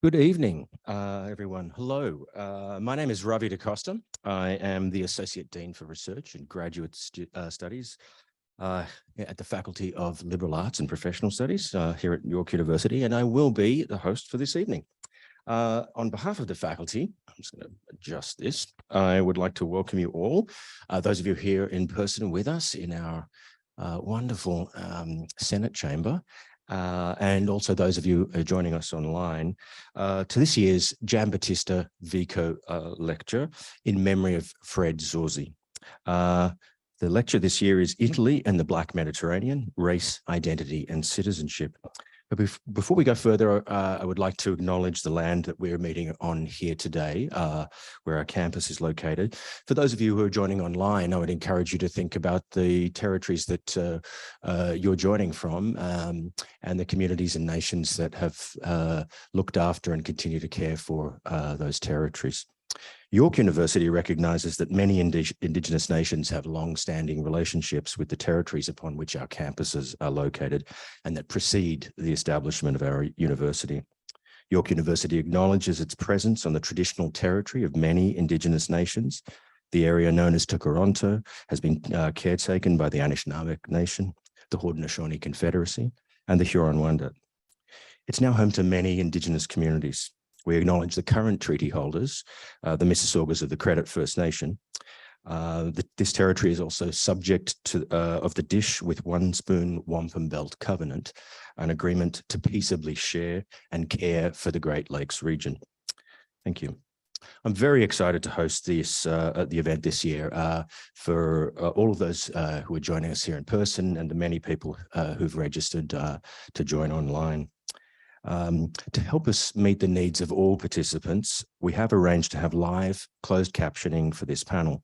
Good evening, everyone. Hello, my name is Ravi DaCosta. I am the Associate Dean for Research and Graduate Studies at the Faculty of Liberal Arts and Professional Studies here at York University, and I will be the host for this evening. On behalf of the faculty, I'm just going to adjust this. I would like to welcome you all, those of you here in person with us in our wonderful Senate chamber, and also those of you joining us online to this year's Giambattista Vico lecture in memory of Fred Zorzi. The lecture this year is Italy and the Black Mediterranean, Race, Identity and Citizenship. But before we go further, I would like to acknowledge the land that we're meeting on here today, where our campus is located. For those of you who are joining online, I would encourage you to think about the territories that you're joining from and the communities and nations that have looked after and continue to care for those territories. York University recognises that many Indigenous nations have long-standing relationships with the territories upon which our campuses are located and that precede the establishment of our university. York University acknowledges its presence on the traditional territory of many Indigenous nations. The area known as Tkaronto has been caretaken by the Anishinaabe Nation, the Haudenosaunee Confederacy, and the Huron-Wendat. It's now home to many Indigenous communities. We acknowledge the current treaty holders, the Mississaugas of the Credit First Nation. This territory is also subject to of the Dish with One Spoon Wampum Belt Covenant, an agreement to peaceably share and care for the Great Lakes region. Thank you. I'm very excited to host this the event this year for all of those who are joining us here in person and the many people who've registered to join online. To help us meet the needs of all participants, we have arranged to have live closed captioning for this panel.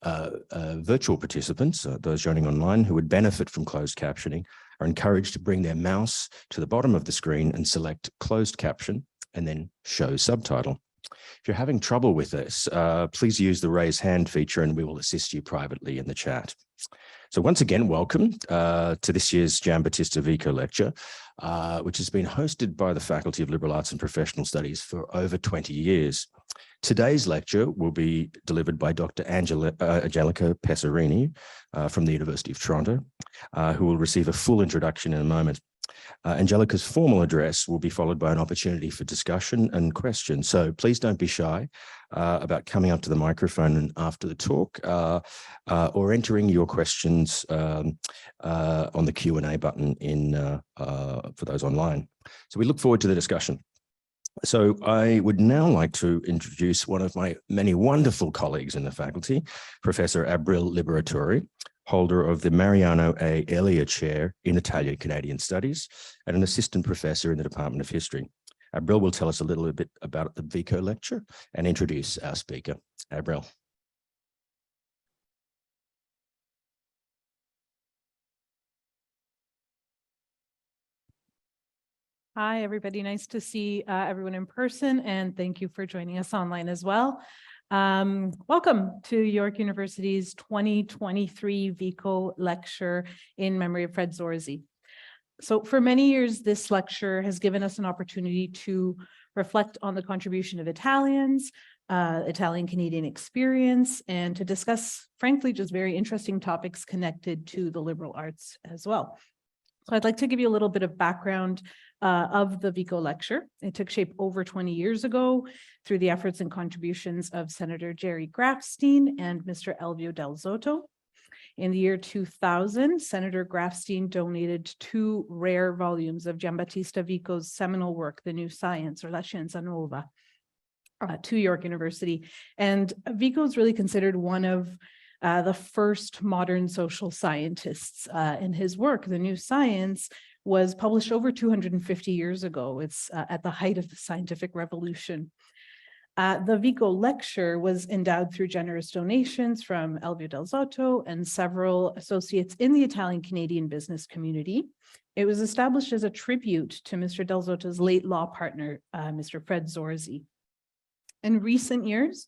Virtual participants, those joining online who would benefit from closed captioning, are encouraged to bring their mouse to the bottom of the screen and select closed caption and then show subtitle. If you're having trouble with this, please use the raise hand feature and we will assist you privately in the chat. So once again, welcome to this year's Giambattista Vico lecture, which has been hosted by the Faculty of Liberal Arts and Professional Studies for over 20 years. Today's lecture will be delivered by Dr. Angelica Pesarini from the University of Toronto, who will receive a full introduction in a moment. Angelica's formal address will be followed by an opportunity for discussion and questions. So please don't be shy about coming up to the microphone after the talk or entering your questions on the Q&A button for those online. So we look forward to the discussion. So I would now like to introduce one of my many wonderful colleagues in the faculty, Professor Abril Liberatore, holder of the Mariano A. Elia Chair in Italian-Canadian Studies and an assistant professor in the Department of History. Abril will tell us a little bit about the Vico lecture and introduce our speaker. Abril. Hi, everybody. Nice to see everyone in person, and thank you for joining us online as well. Welcome to York University's 2023 Vico lecture in memory of Fred Zorzi. So for many years, this lecture has given us an opportunity to reflect on the contribution of Italians, Italian-Canadian experience, and to discuss, frankly, just very interesting topics connected to the liberal arts as well. So I'd like to give you a little bit of background of the Vico lecture. It took shape over 20 years ago through the efforts and contributions of Senator Jerry Grafstein and Mr. Elvio Del Zotto. In the year 2000, Senator Grafstein donated 2 rare volumes of Giambattista Vico's seminal work, The New Science, or La Scienza Nuova, to York University. And Vico is really considered one of the first modern social scientists. In his work, The New Science was published over 250 years ago. It's at the height of the scientific revolution. The Vico lecture was endowed through generous donations from Elvio Del Zotto and several associates in the Italian-Canadian business community. It was established as a tribute to Mr. Del Zotto's late law partner, Mr. Fred Zorzi. In recent years,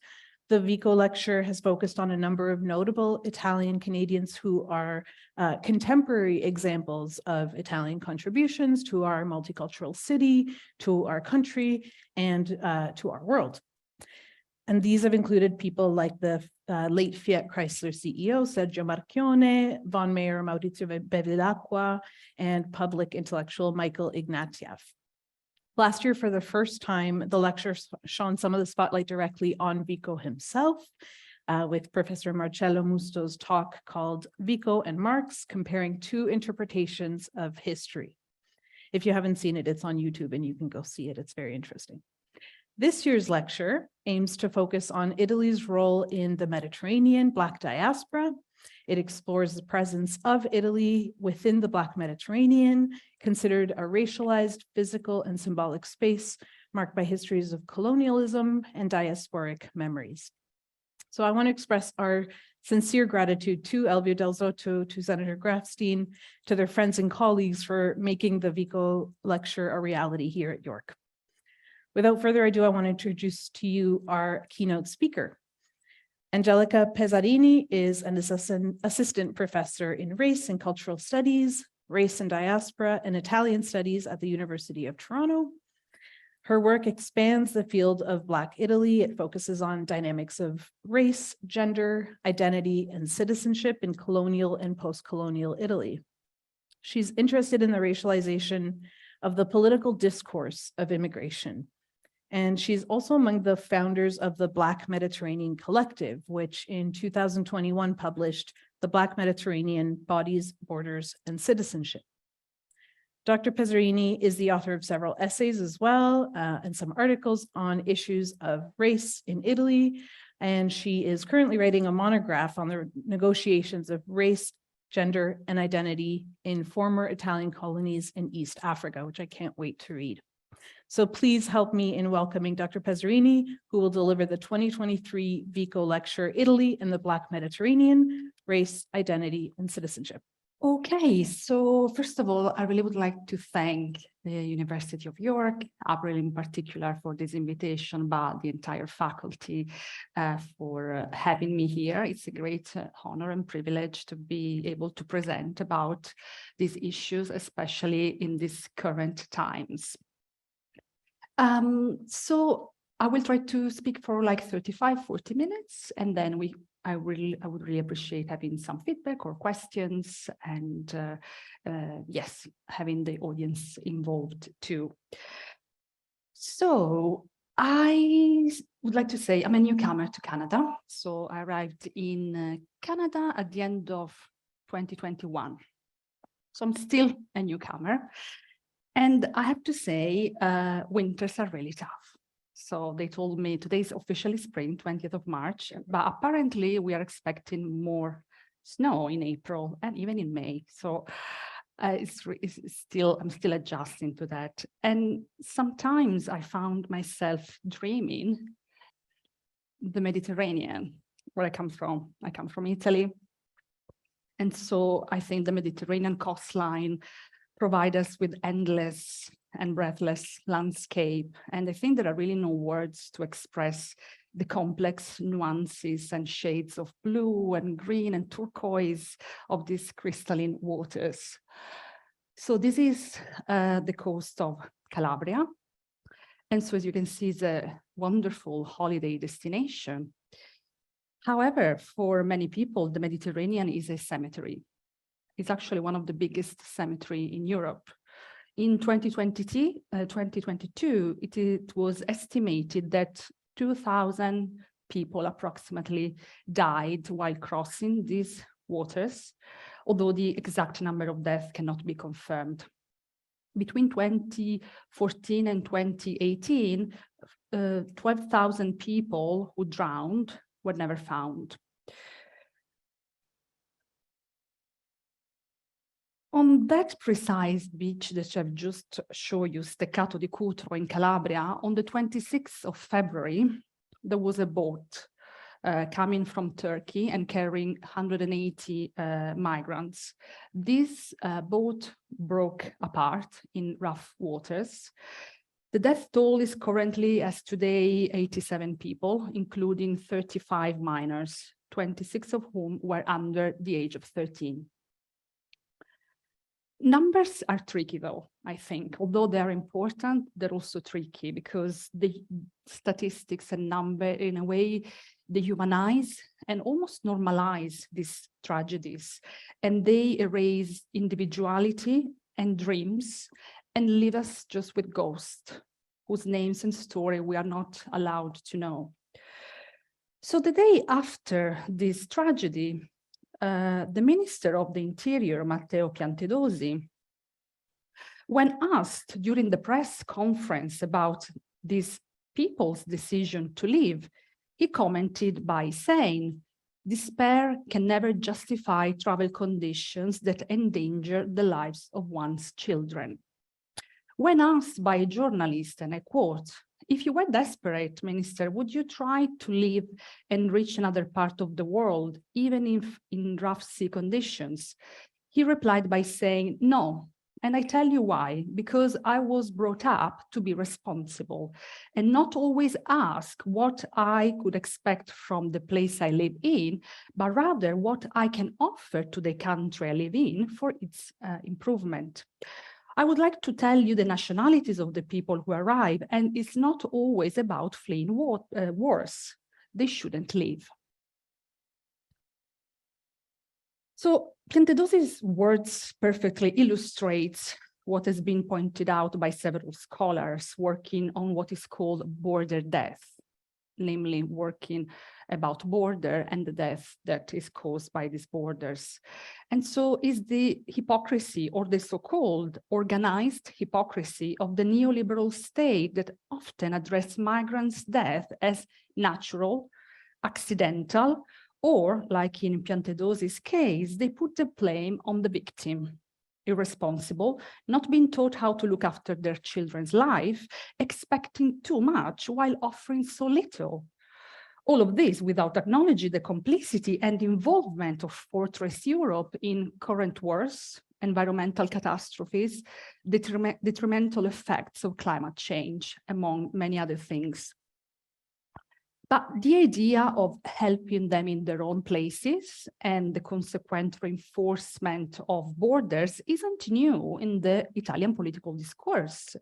The Vico lecture has focused on a number of notable Italian Canadians who are contemporary examples of Italian contributions to our multicultural city, to our country, and to our world. And these have included people like the late Fiat Chrysler CEO, Sergio Marchionne, von Mayor Maurizio Bevilacqua, and public intellectual Michael Ignatieff. Last year, for the first time, the lecture shone some of the spotlight directly on Vico himself, with Professor Marcello Musto's talk called Vico and Marx, Comparing Two Interpretations of History. If you haven't seen it, it's on YouTube and you can go see it. It's very interesting. This year's lecture aims to focus on Italy's role in the Mediterranean Black diaspora. It explores the presence of Italy within the Black Mediterranean, considered a racialized, physical, and symbolic space marked by histories of colonialism and diasporic memories. So I want to express our sincere gratitude to Elvio Del Zotto, to Senator Grafstein, to their friends and colleagues for making the Vico lecture a reality here at York. Without further ado, I want to introduce to you our keynote speaker. Angelica Pesarini is an assistant professor in race and cultural studies, race and diaspora, and Italian studies at the University of Toronto. Her work expands the field of Black Italy. It focuses on dynamics of race, gender, identity, and citizenship in colonial and post-colonial Italy. She's interested in the racialization of the political discourse of immigration. And she's also among the founders of the Black Mediterranean Collective, which in 2021 published The Black Mediterranean: Bodies, Borders, and Citizenship. Dr. Pesarini is the author of several essays as well, and some articles on issues of race in Italy. And she is currently writing a monograph on the negotiations of race, gender, and identity in former Italian colonies in East Africa, which I can't wait to read. So please help me in welcoming Dr. Pesarini, who will deliver the 2023 Vico lecture, Italy and the Black Mediterranean, Race, Identity, and Citizenship. Okay, so first of all, I really would like to thank the University of York, April in particular, for this invitation, but the entire faculty for having me here. It's a great honor and privilege to be able to present about these issues, especially in these current times. So I will try to speak for like 35-40 minutes, and then I would really appreciate having some feedback or questions, and yes, having the audience involved too. So I would like to say I'm a newcomer to Canada. So I arrived in Canada at the end of 2021. So I'm still a newcomer. And I have to say, winters are really tough. So they told me today's officially spring, 20th of March, but apparently we are expecting more snow in April and even in May. So I'm still adjusting to that. And sometimes I found myself dreaming the Mediterranean, where I come from. I come from Italy. And so I think the Mediterranean coastline provide us with endless and breathless landscape. And I think there are really no words to express the complex nuances and shades of blue and green and turquoise of these crystalline waters. So this is the coast of Calabria. And so as you can see, it's a wonderful holiday destination. However, for many people, the Mediterranean is a cemetery. It's actually one of the biggest cemeteries in Europe. In 2022, it was estimated that 2,000 people approximately died while crossing these waters, although the exact number of deaths cannot be confirmed. Between 2014 and 2018, 12,000 people who drowned were never found. On that precise beach that I've just shown you, Steccato di Cutro in Calabria, on the 26th of February, there was a boat coming from Turkey and carrying 180 migrants. This boat broke apart in rough waters, The death toll is currently, as today, 87 people, including 35 minors, 26 of whom were under the age of 13. Numbers are tricky, though, I think. Although they're important, they're also tricky because the statistics and number, in a way, dehumanize and almost normalize these tragedies. And they erase individuality and dreams and leave us just with ghosts, whose names and story we are not allowed to know. So the day after this tragedy, the Minister of the Interior, Matteo Piantedosi, when asked during the press conference about these people's decision to leave, he commented by saying, "Despair can never justify travel conditions that endanger the lives of one's children." When asked by a journalist, and I quote, "If you were desperate, Minister, would you try to leave and reach another part of the world, even if in rough sea conditions?" He replied by saying, "No, and I tell you why, because I was brought up to be responsible and not always ask what I could expect from the place I live in, but rather what I can offer to the country I live in for its improvement. I would like to tell you the nationalities of the people who arrive, and it's not always about fleeing wars. They shouldn't leave." So Piantedosi's words perfectly illustrates what has been pointed out by several scholars working on what is called border death, namely working about border and the death that is caused by these borders. And so is the hypocrisy, or the so-called organized hypocrisy of the neoliberal state that often address migrants' death as natural, accidental, or, like in Piantedosi's case, they put the blame on the victim. Irresponsible, not being taught how to look after their children's life, expecting too much while offering so little. All of this without acknowledging the complicity and involvement of Fortress Europe in current wars, environmental catastrophes, detrimental effects of climate change, among many other things. But the idea of helping them in their own places and the consequent reinforcement of borders isn't new in the Italian political discourse.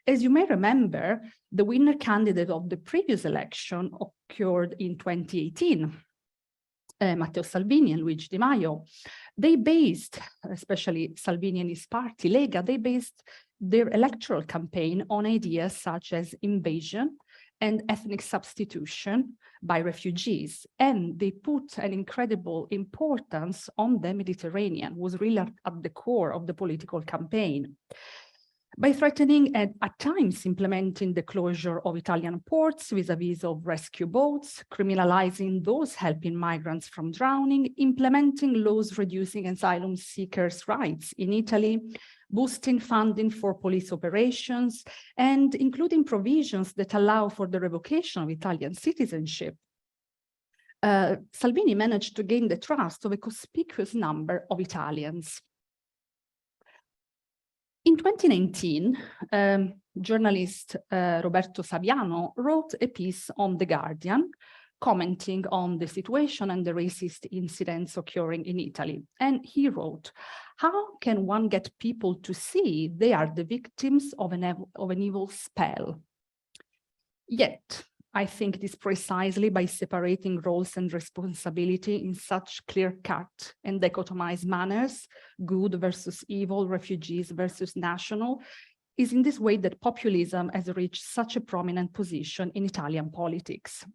As you may remember, the winner candidate of the previous election occurred in 2018, Matteo Salvini and Luigi Di Maio. They based, especially Salvini and his party, Lega, they based their electoral campaign on ideas such as invasion and ethnic substitution by refugees. And they put an incredible importance on the Mediterranean, was really at the core of the political campaign. By threatening and at times implementing the closure of Italian ports vis-a-vis of rescue boats, criminalizing those helping migrants from drowning, implementing laws reducing asylum seekers' rights in Italy, boosting funding for police operations, and including provisions that allow for the revocation of Italian citizenship. Salvini managed to gain the trust of a conspicuous number of Italians. In 2019, journalist Roberto Saviano wrote a piece on The Guardian, commenting on the situation and the racist incidents occurring in Italy. And he wrote, "How can one get people to see they are the victims of an evil spell? Yet, I think it is precisely by separating roles and responsibility in such clear-cut and dichotomized manners, good versus evil, refugees versus national, is in this way that populism has reached such a prominent position in Italian politics."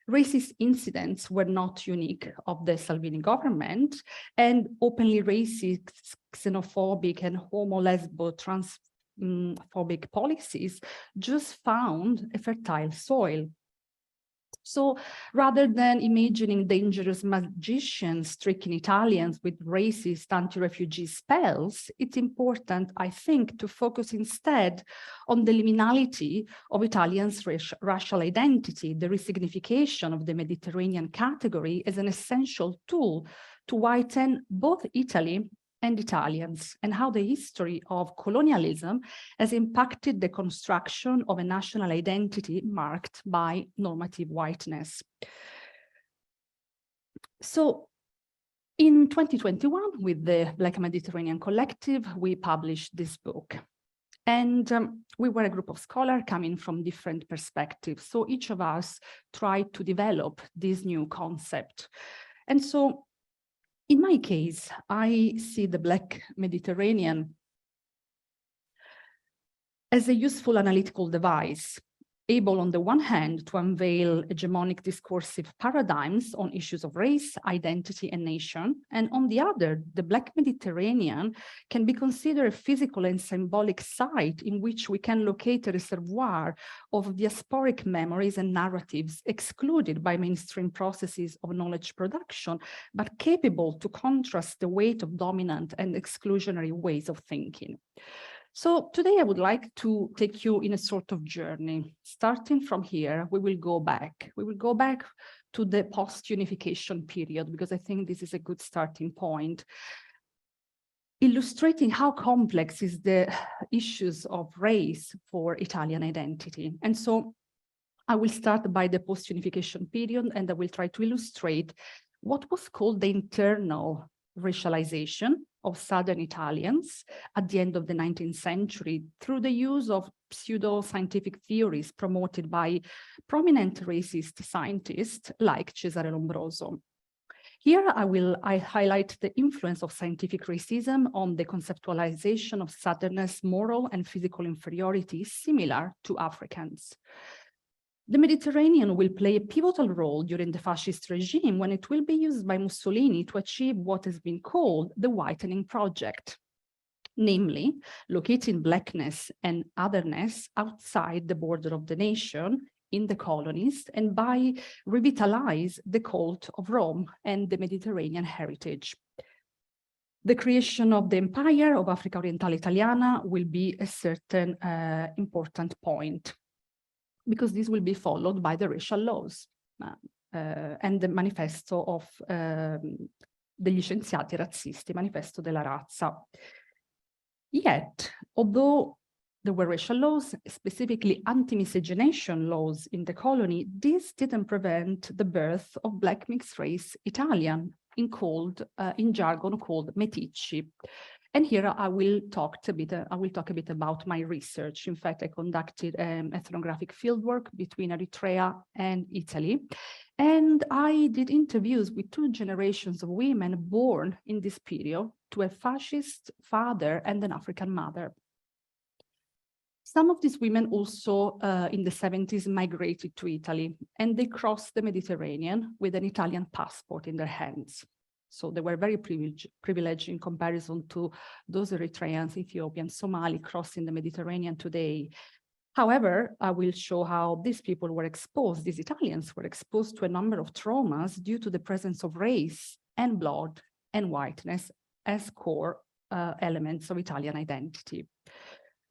Racist incidents were not unique of the Salvini government, and openly racist, xenophobic, and homo-lesbo transphobic policies just found a fertile soil. So rather than imagining dangerous magicians tricking Italians with racist anti-refugee spells, it's important, I think, to focus instead on the liminality of Italians' racial identity, the resignification of the Mediterranean category as an essential tool to whiten both Italy and Italians, and how the history of colonialism has impacted the construction of a national identity marked by normative whiteness. So in 2021, with the Black Mediterranean Collective, we published this book. And we were a group of scholars coming from different perspectives. So each of us tried to develop this new concept. And so in my case, I see the Black Mediterranean as a useful analytical device, able on the one hand to unveil hegemonic discursive paradigms on issues of race, identity, and nation, and on the other, the Black Mediterranean can be considered a physical and symbolic site in which we can locate a reservoir of diasporic memories and narratives excluded by mainstream processes of knowledge production, but capable to contrast the weight of dominant and exclusionary ways of thinking. So today I would like to take you in a sort of journey. Starting from here, we will go back. We will go back to the post-unification period, because I think this is a good starting point, illustrating how complex is the issues of race for Italian identity. And so I will start by the post-unification period, and I will try to illustrate what was called the internal racialization of Southern Italians at the end of the 19th century through the use of pseudo-scientific theories promoted by prominent racist scientists like Cesare Lombroso. Here I highlight the influence of scientific racism on the conceptualization of Southerners' moral and physical inferiority similar to Africans. The Mediterranean will play a pivotal role during the fascist regime when it will be used by Mussolini to achieve what has been called the whitening project, namely locating blackness and otherness outside the border of the nation in the colonies, and by revitalize the cult of Rome and the Mediterranean heritage. The creation of the Empire of Africa Orientale Italiana will be a certain important point, because this will be followed by the racial laws and the manifesto of degli scienziati razzisti, Manifesto della Razza. Yet, although there were racial laws, specifically anti-miscegenation laws in the colony, this didn't prevent the birth of Black mixed race Italian, in jargon called meticci. And here I will talk a bit about my research. In fact, I conducted ethnographic fieldwork between Eritrea and Italy. And I did interviews with 2 generations of women born in this period to a fascist father and an African mother. Some of these women also in the 70s migrated to Italy, and they crossed the Mediterranean with an Italian passport in their hands. So they were very privileged in comparison to those Eritreans, Ethiopians, Somali crossing the Mediterranean today. However, I will show how these people were exposed, these Italians were exposed to a number of traumas due to the presence of race and blood and whiteness as core elements of Italian identity.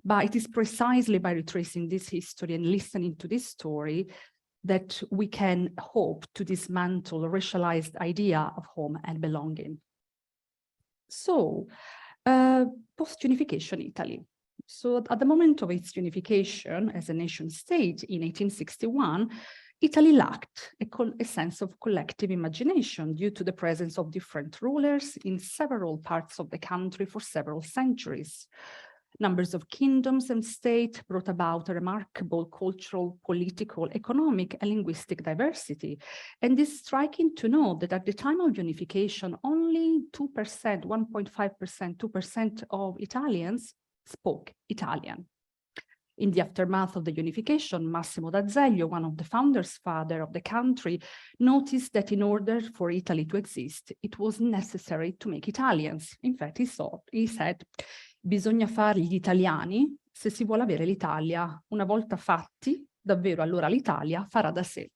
But it is precisely by retracing this history and listening to this story that we can hope to dismantle a racialized idea of home and belonging. So, post-unification Italy. So at the moment of its unification as a nation state in 1861, Italy lacked a sense of collective imagination due to the presence of different rulers in several parts of the country for several centuries. Numbers of kingdoms and states brought about a remarkable cultural, political, economic, and linguistic diversity. And it's striking to note that at the time of unification, only 2%, 1.5%, 2% of Italians spoke Italian. In the aftermath of the unification, Massimo d'Azeglio, one of the founders' father of the country, noticed that in order for Italy to exist, it was necessary to make Italians. In fact, he said, bisogna fare gli italiani se si vuole avere l'Italia. Una volta fatti, davvero allora l'Italia farà da sé.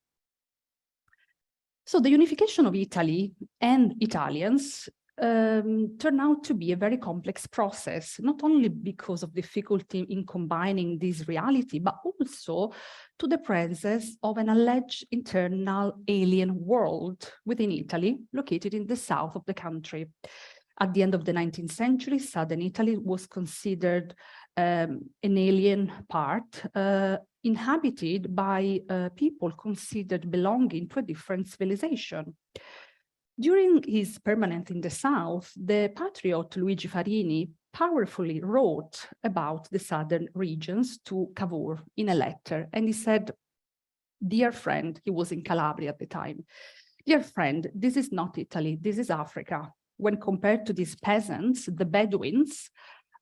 So the unification of Italy and Italians turned out to be a very complex process, not only because of difficulty in combining this reality, but also to the presence of an alleged internal alien world within Italy, located in the south of the country. At the end of the 19th century, southern Italy was considered an alien part, inhabited by people considered belonging to a different civilization. During his permanence in the south, the patriot Luigi Farini powerfully wrote about the southern regions to Cavour in a letter, and he said, "Dear friend," he was in Calabria at the time, "dear friend, this is not Italy, this is Africa. When compared to these peasants, the Bedouins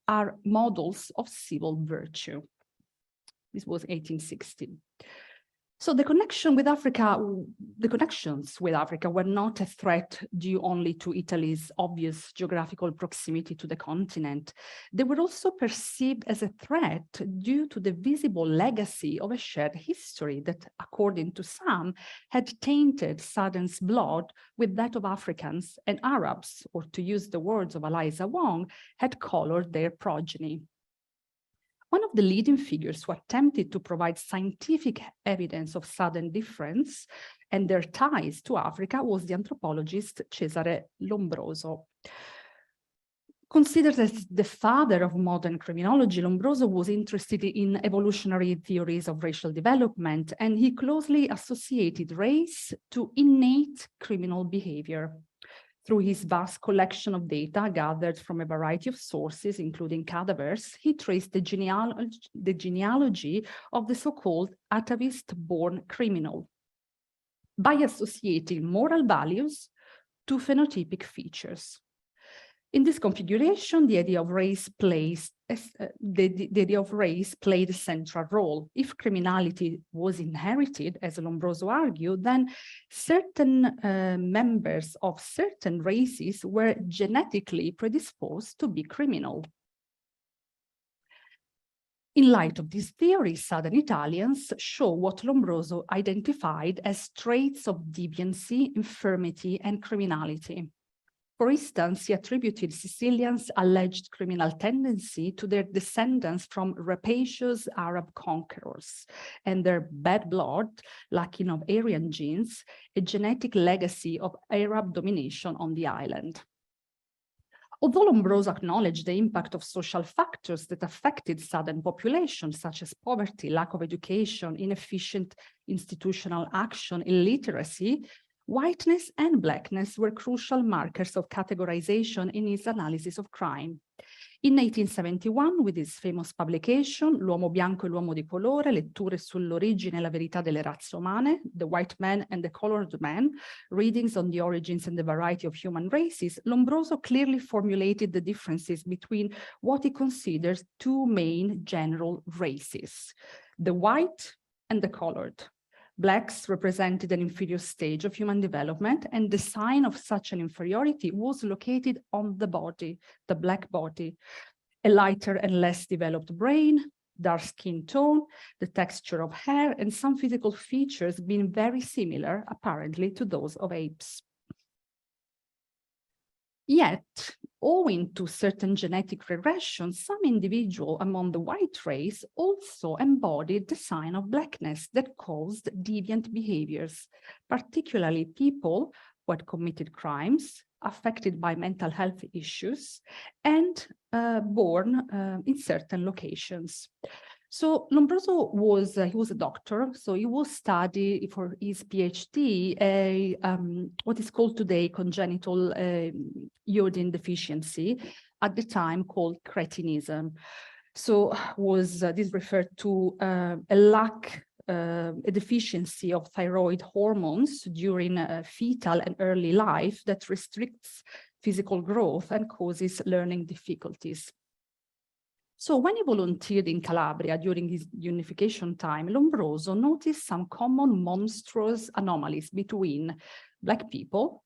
are models of civil virtue." This was 1860. So the connections with Africa were not a threat due only to Italy's obvious geographical proximity to the continent. They were also perceived as a threat due to the visible legacy of a shared history that, according to some, had tainted Southern's blood with that of Africans, and Arabs, or to use the words of Eliza Wong, had colored their progeny. One of the leading figures who attempted to provide scientific evidence of Southern difference and their ties to Africa was the anthropologist Cesare Lombroso. Considered as the father of modern criminology, Lombroso was interested in evolutionary theories of racial development, and he closely associated race to innate criminal behavior. Through his vast collection of data gathered from a variety of sources, including cadavers, he traced the genealogy of the so-called atavist-born criminal by associating moral values to phenotypic features. In this configuration, the idea of race played a central role. If criminality was inherited, as Lombroso argued, then certain members of certain races were genetically predisposed to be criminal. In light of this theory, Southern Italians show what Lombroso identified as traits of deviancy, infirmity, and criminality. For instance, he attributed Sicilians' alleged criminal tendency to their descendants from rapacious Arab conquerors and their bad blood, lacking of Aryan genes, a genetic legacy of Arab domination on the island. Although Lombroso acknowledged the impact of social factors that affected Southern populations, such as poverty, lack of education, inefficient institutional action, illiteracy, whiteness and blackness were crucial markers of categorization in his analysis of crime. In 1871, with his famous publication, L'uomo bianco e l'uomo di colore, letture sull'origine e la verità delle razze umane, The White Man and the Colored Man, readings on the origins and the variety of human races, Lombroso clearly formulated the differences between what he considers two main general races, the white and the colored. Blacks represented an inferior stage of human development, and the sign of such an inferiority was located on the body, the black body, a lighter and less developed brain, dark skin tone, the texture of hair, and some physical features being very similar, apparently, to those of apes. Yet, owing to certain genetic regression, some individual among the white race also embodied the sign of blackness that caused deviant behaviors, particularly people who had committed crimes, affected by mental health issues, and born in certain locations. So Lombroso was a doctor, so he was studying for his PhD what is called today congenital iodine deficiency, at the time called cretinism. So this referred to a deficiency of thyroid hormones during fetal and early life that restricts physical growth and causes learning difficulties. So when he volunteered in Calabria during his unification time, Lombroso noticed some common monstrous anomalies between Black people,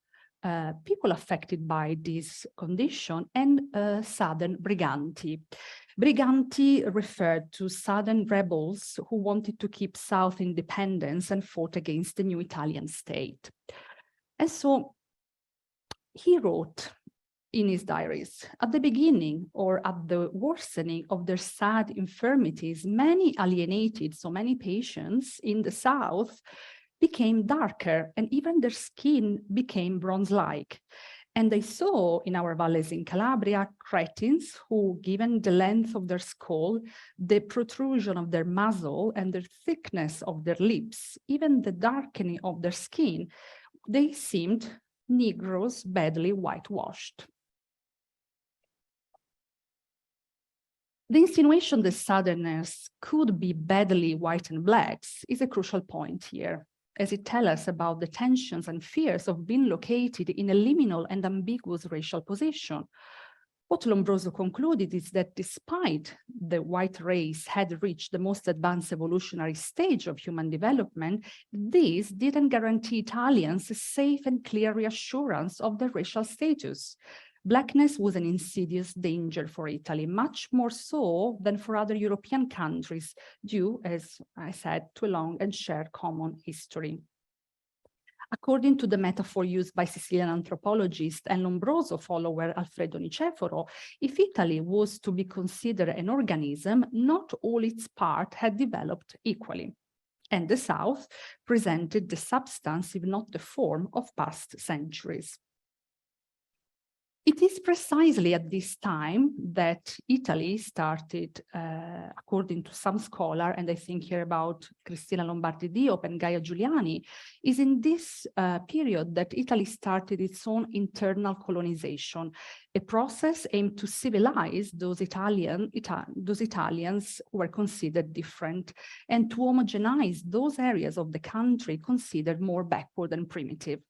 people affected by this condition, and Southern Briganti. Briganti referred to Southern rebels who wanted to keep South independence and fought against the new Italian state. And so he wrote in his diaries, at the beginning or at the worsening of their sad infirmities, many alienated, so many patients in the South became darker, and even their skin became bronze-like. And they saw in our valleys in Calabria cretins who, given the length of their skull, the protrusion of their muzzle and the thickness of their lips, even the darkening of their skin, they seemed Negroes badly whitewashed. The insinuation that Southerners could be badly white and blacks is a crucial point here, as it tells us about the tensions and fears of being located in a liminal and ambiguous racial position. What Lombroso concluded is that despite the white race had reached the most advanced evolutionary stage of human development, this didn't guarantee Italians a safe and clear reassurance of their racial status. Blackness was an insidious danger for Italy, much more so than for other European countries, due, as I said, to a long and shared common history. According to the metaphor used by Sicilian anthropologist and Lombroso follower Alfredo Niceforo, if Italy was to be considered an organism, not all its parts had developed equally. And the South presented the substance, if not the form, of past centuries. It is precisely at this time that Italy started, according to some scholars, and I think here about Cristina Lombardi Diop and Gaia Giuliani, is in this period that Italy started its own internal colonization, a process aimed to civilize those Italians who were considered different and to homogenize those areas of the country considered more backward and primitive.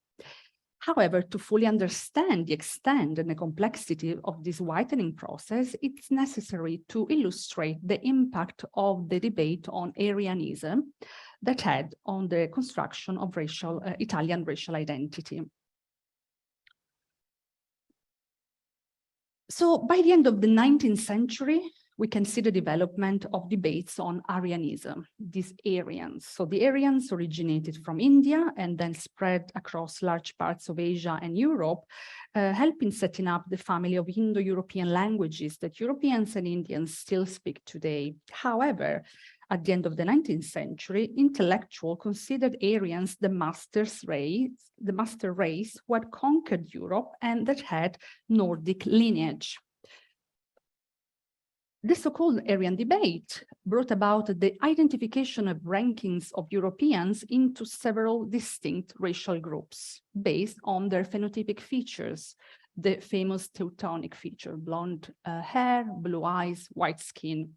However, to fully understand the extent and the complexity of this whitening process, it's necessary to illustrate the impact of the debate on Aryanism that had on the construction of Italian racial identity. So by the end of the 19th century, we can see the development of debates on Aryanism, these Aryans. So the Aryans originated from India and then spread across large parts of Asia and Europe, helping setting up the family of Indo-European languages that Europeans and Indians still speak today. However, at the end of the 19th century, intellectuals considered Aryans the master race who had conquered Europe and that had Nordic lineage. The so-called Aryan debate brought about the identification of rankings of Europeans into several distinct racial groups based on their phenotypic features, the famous Teutonic feature, blonde hair, blue eyes, white skin.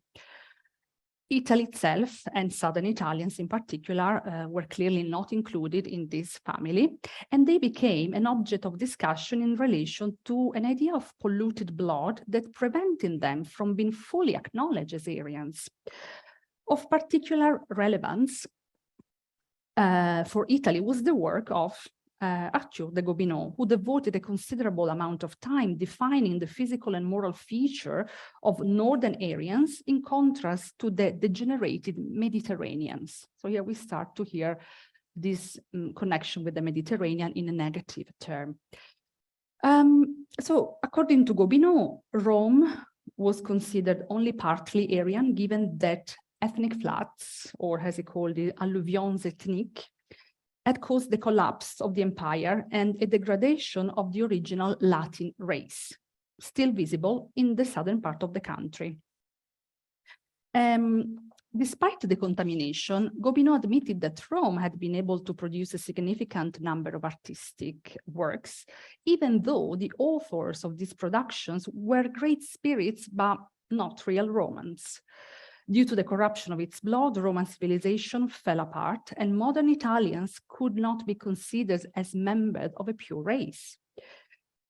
Italy itself and Southern Italians in particular were clearly not included in this family, and they became an object of discussion in relation to an idea of polluted blood that prevented them from being fully acknowledged as Aryans. Of particular relevance for Italy was the work of Arthur de Gobineau, who devoted a considerable amount of time defining the physical and moral feature of Northern Aryans in contrast to the degenerated Mediterraneans. So here we start to hear this connection with the Mediterranean in a negative term. So according to Gobineau, Rome was considered only partly Aryan, given that ethnic floods, or as he called it, alluvions ethniques, had caused the collapse of the empire and a degradation of the original Latin race, still visible in the southern part of the country. Despite the contamination, Gobineau admitted that Rome had been able to produce a significant number of artistic works, even though the authors of these productions were great spirits, but not real Romans. Due to the corruption of its blood, Roman civilization fell apart, and modern Italians could not be considered as members of a pure race.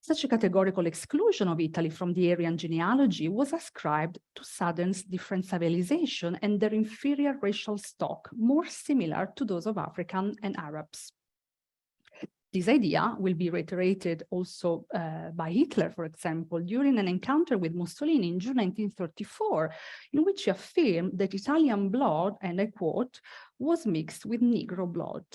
Such a categorical exclusion of Italy from the Aryan genealogy was ascribed to Southern's different civilization and their inferior racial stock, more similar to those of African and Arabs. This idea will be reiterated also by Hitler, for example, during an encounter with Mussolini in June 1934, in which he affirmed that Italian blood, and I quote, was mixed with Negro blood.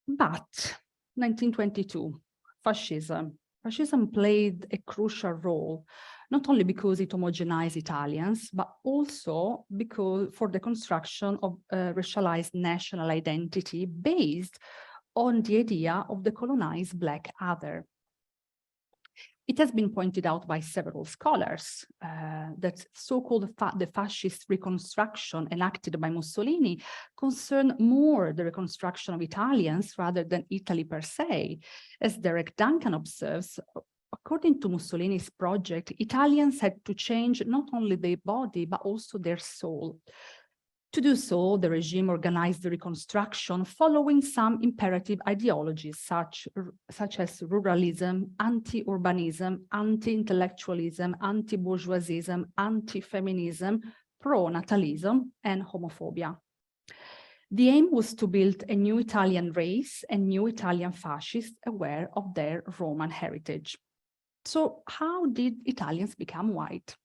But 1922, fascism. Fascism played a crucial role, not only because it homogenized Italians, but also because for the construction of a racialized national identity based on the idea of the colonized Black other. It has been pointed out by several scholars that so-called the fascist reconstruction enacted by Mussolini concerned more the reconstruction of Italians rather than Italy per se. As Derek Duncan observes, according to Mussolini's project, Italians had to change not only their body, but also their soul. To do so, the regime organized the reconstruction following some imperative ideologies such as ruralism, anti-urbanism, anti-intellectualism, anti-bourgeoisism, anti-feminism, pro-natalism, and homophobia. The aim was to build a new Italian race and new Italian fascists aware of their Roman heritage. So how did Italians become white?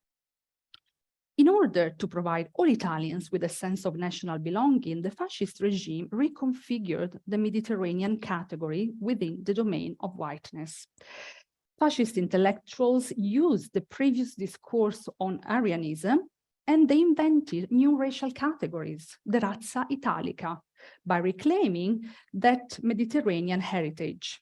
In order to provide all Italians with a sense of national belonging, the fascist regime reconfigured the Mediterranean category within the domain of whiteness. Fascist intellectuals used the previous discourse on Aryanism, and they invented new racial categories, the razza italica, by reclaiming that Mediterranean heritage.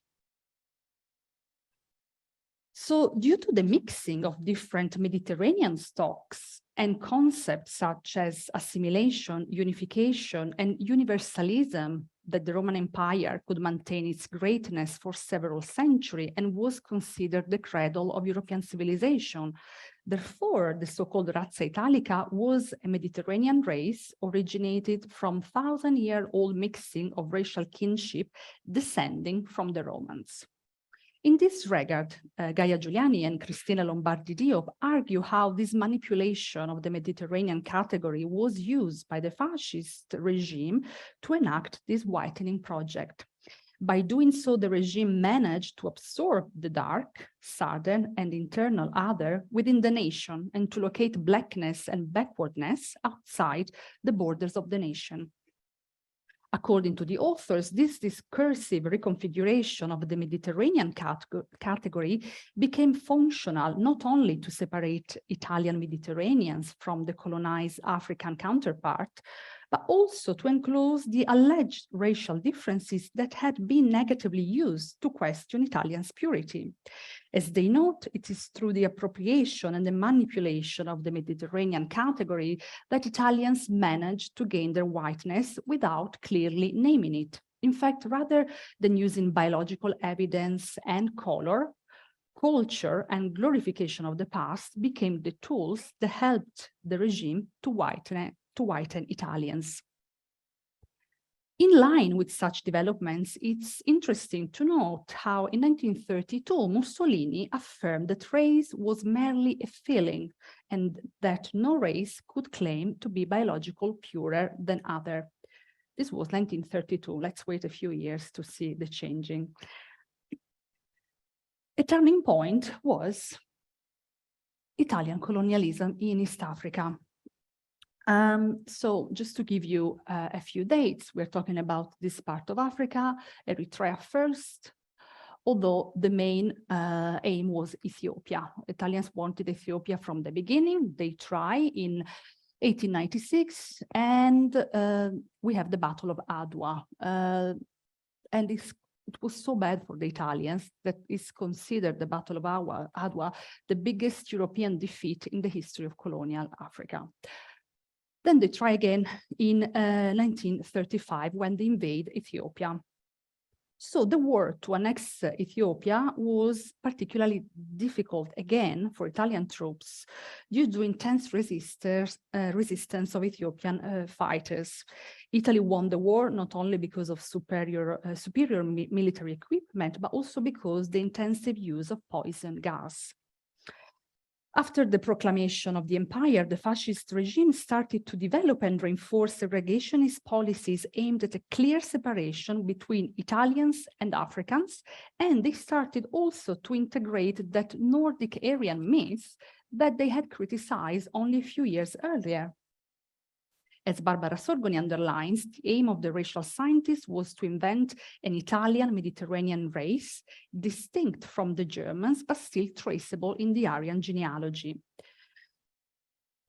So due to the mixing of different Mediterranean stocks and concepts such as assimilation, unification, and universalism, that the Roman Empire could maintain its greatness for several centuries and was considered the cradle of European civilization. Therefore, the so-called razza italica was a Mediterranean race originated from 1,000-year-old mixing of racial kinship descending from the Romans. In this regard, Gaia Giuliani and Cristina Lombardi Diop argue how this manipulation of the Mediterranean category was used by the fascist regime to enact this whitening project. By doing so, the regime managed to absorb the dark, southern, and internal other within the nation and to locate blackness and backwardness outside the borders of the nation. According to the authors, this discursive reconfiguration of the Mediterranean category became functional not only to separate Italian Mediterraneans from the colonized African counterpart, but also to enclose the alleged racial differences that had been negatively used to question Italians' purity. As they note, it is through the appropriation and the manipulation of the Mediterranean category that Italians managed to gain their whiteness without clearly naming it. In fact, rather than using biological evidence and color, culture and glorification of the past became the tools that helped the regime to whiten Italians. In line with such developments, it's interesting to note how in 1932, Mussolini affirmed that race was merely a feeling and that no race could claim to be biologically purer than other. This was 1932. Let's wait a few years to see the changing. A turning point was Italian colonialism in East Africa. So just to give you a few dates, we're talking about this part of Africa, Eritrea first, although the main aim was Ethiopia. Italians wanted Ethiopia from the beginning. They try in 1896, and we have the Battle of Adwa. And it was so bad for the Italians that it's considered the Battle of Adwa the biggest European defeat in the history of colonial Africa. Then they try again in 1935 when they invade Ethiopia. So the war to annex Ethiopia was particularly difficult again for Italian troops due to intense resistance of Ethiopian fighters. Italy won the war not only because of superior military equipment, but also because the intensive use of poison gas. After the proclamation of the empire, the fascist regime started to develop and reinforce segregationist policies aimed at a clear separation between Italians and Africans, and they started also to integrate that Nordic Aryan myth that they had criticized only a few years earlier. As Barbara Sorgoni underlines, the aim of the racial scientists was to invent an Italian Mediterranean race, distinct from the Germans, but still traceable in the Aryan genealogy.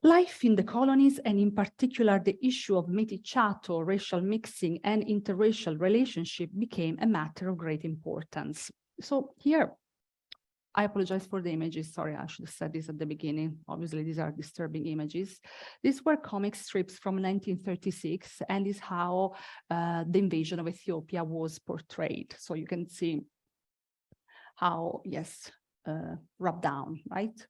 Life in the colonies, and in particular the issue of mestizato, racial mixing, and interracial relationship became a matter of great importance. So here, I apologize for the images. Sorry, I should have said this at the beginning. Obviously, these are disturbing images. These were comic strips from 1936, and is how the invasion of Ethiopia was portrayed. So you can see how, yes, rubbed down, right?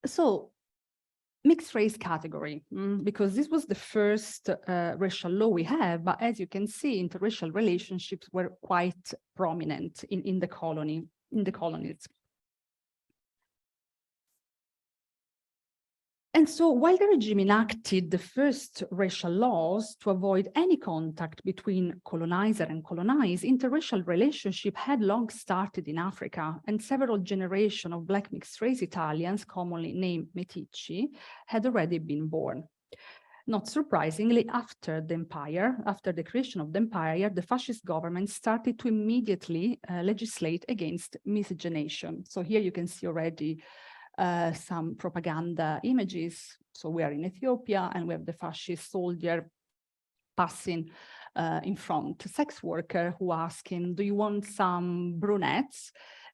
So mixed race category, because this was the first racial law we have, but as you can see, interracial relationships were quite prominent in the colonies. And so while the regime enacted the first racial laws to avoid any contact between colonizer and colonized, interracial relationship had long started in Africa, and several generations of Black mixed race Italians, commonly named Metici, had already been born. Not surprisingly, after the creation of the empire, the fascist government started to immediately legislate against miscegenation. So here you can see already some propaganda images. So we are in Ethiopia and we have the fascist soldier passing in front, a sex worker who asks him, do you want some brunettes?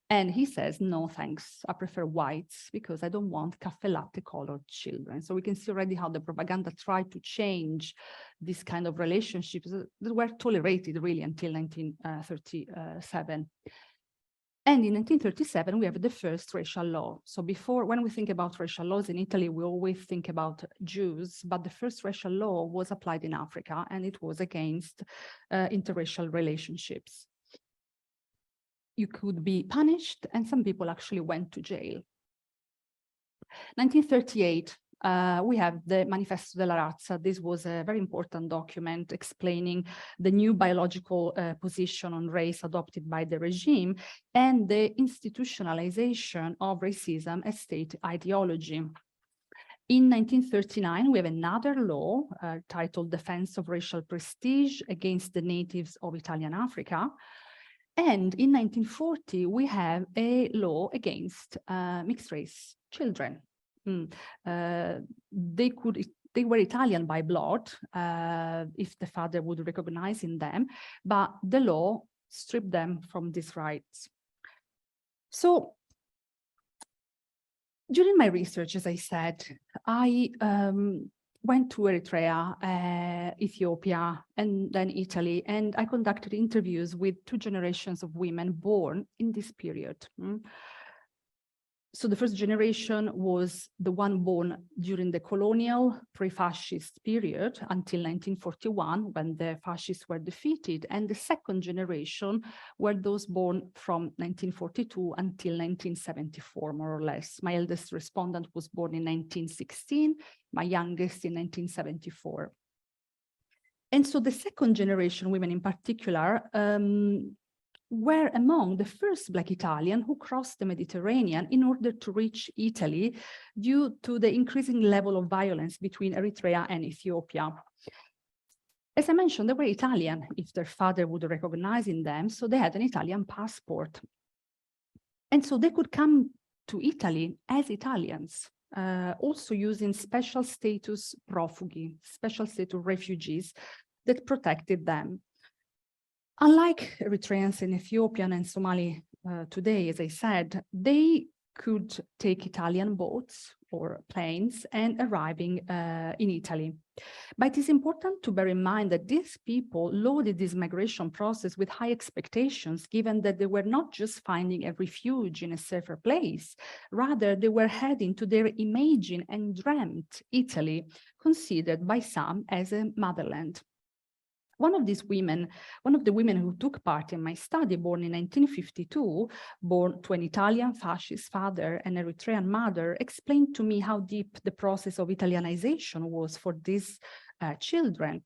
And he says, no, thanks. I prefer whites because I don't want cafe latte colored children. So we can see already how the propaganda tried to change this kind of relationships that were tolerated really until 1937. And in 1937, we have the first racial law. So before, when we think about racial laws in Italy, we always think about Jews, but the first racial law was applied in Africa, and it was against interracial relationships. You could be punished, and some people actually went to jail. 1938, we have the Manifesto della Razza. This was a very important document explaining the new biological position on race adopted by the regime and the institutionalization of racism as state ideology. In 1939, we have another law titled Defense of Racial Prestige Against the Natives of Italian Africa. And in 1940, we have a law against mixed race children. They were Italian by blood if the father would recognize in them, but the law stripped them from these rights. So during my research, as I said, I went to Eritrea, Ethiopia, and then Italy, and I conducted interviews with 2 generations of women born in this period. So the first generation was the one born during the colonial pre-fascist period until 1941, when the fascists were defeated. And the second generation were those born from 1942 until 1974, more or less. My eldest respondent was born in 1916, my youngest in 1974. And so the second generation women in particular were among the first Black Italian who crossed the Mediterranean in order to reach Italy due to the increasing level of violence between Eritrea and Ethiopia. As I mentioned, they were Italian if their father would recognize in them, so they had an Italian passport. And so they could come to Italy as Italians, also using special status profughi, special status refugees that protected them. Unlike Eritreans and Ethiopian and Somali today, as I said, they could take Italian boats or planes and arriving in Italy. But it is important to bear in mind that these people loaded this migration process with high expectations, given that they were not just finding a refuge in a safer place, rather they were heading to their imagined and dreamt Italy, considered by some as a motherland. One of the women who took part in my study, born in 1952, born to an Italian fascist father and Eritrean mother, explained to me how deep the process of Italianization was for these children.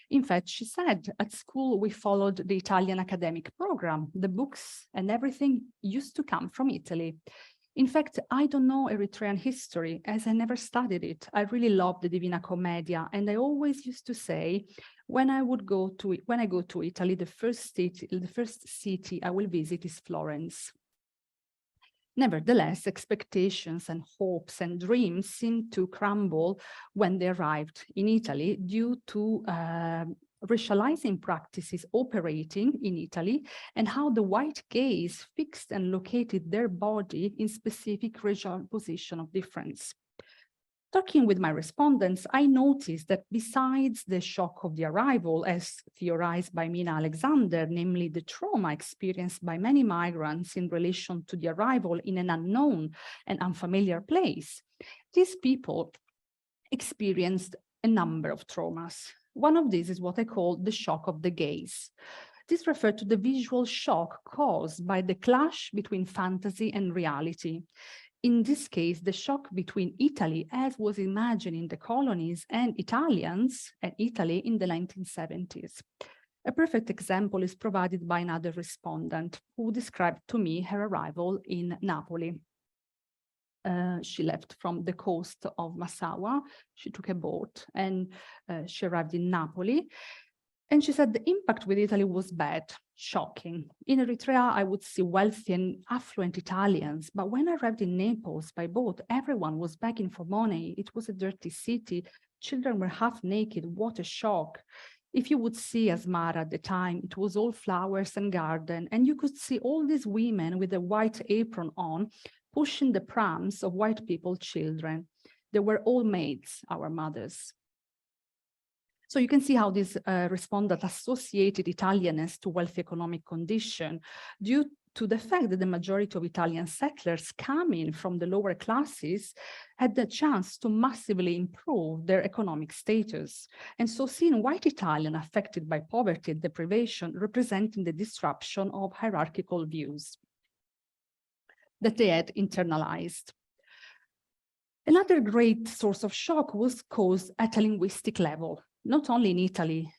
In fact, she said, at school, we followed the Italian academic program. The books and everything used to come from Italy. In fact, I don't know Eritrean history, as I never studied it. I really love the Divina Commedia, and I always used to say, when I go to Italy, the first city I will visit is Florence. Nevertheless, expectations and hopes and dreams seemed to crumble when they arrived in Italy due to racializing practices operating in Italy and how the white gaze fixed and located their body in specific racial position of difference. Talking with my respondents, I noticed that besides the shock of the arrival, as theorized by Mina Alexander, namely the trauma experienced by many migrants in relation to the arrival in an unknown and unfamiliar place, these people experienced a number of traumas. One of these is what I call the shock of the gaze. This refers to the visual shock caused by the clash between fantasy and reality. In this case, the shock between Italy, as was imagined in the colonies, and Italians and Italy in the 1970s. A perfect example is provided by another respondent who described to me her arrival in Napoli. She left from the coast of Massawa. She took a boat and she arrived in Napoli. And she said the impact with Italy was bad, shocking. In Eritrea, I would see wealthy and affluent Italians, but when I arrived in Naples by boat, everyone was begging for money. It was a dirty city. Children were half naked. What a shock. If you would see Asmara at the time, it was all flowers and garden, and you could see all these women with a white apron on, pushing the prams of white people children. They were all maids, our mothers. So you can see how this respondent associated Italianness to wealthy economic condition due to the fact that the majority of Italian settlers coming from the lower classes had the chance to massively improve their economic status. And so seeing white Italian affected by poverty and deprivation representing the disruption of hierarchical views that they had internalized. Another great source of shock was caused at a linguistic level. Not only in Italy,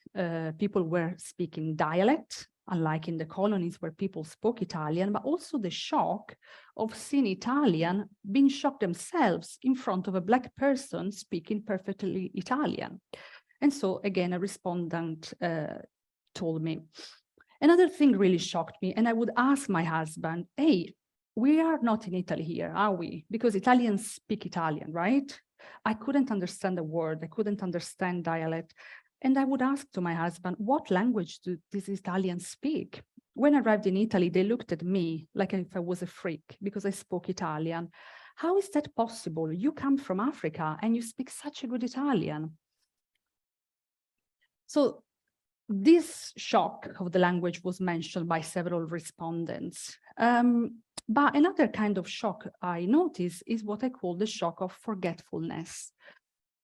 people were speaking dialect, unlike in the colonies where people spoke Italian, but also the shock of seeing Italian being shocked themselves in front of a Black person speaking perfectly Italian. And so again, a respondent told me. Another thing really shocked me, and I would ask my husband, hey, we are not in Italy here, are we? Because Italians speak Italian, right? I couldn't understand a word, I couldn't understand dialect. And I would ask to my husband, what language do these Italians speak? When I arrived in Italy, they looked at me like if I was a freak because I spoke Italian. How is that possible? You come from Africa and you speak such a good Italian. So this shock of the language was mentioned by several respondents. But another kind of shock I noticed is what I call the shock of forgetfulness,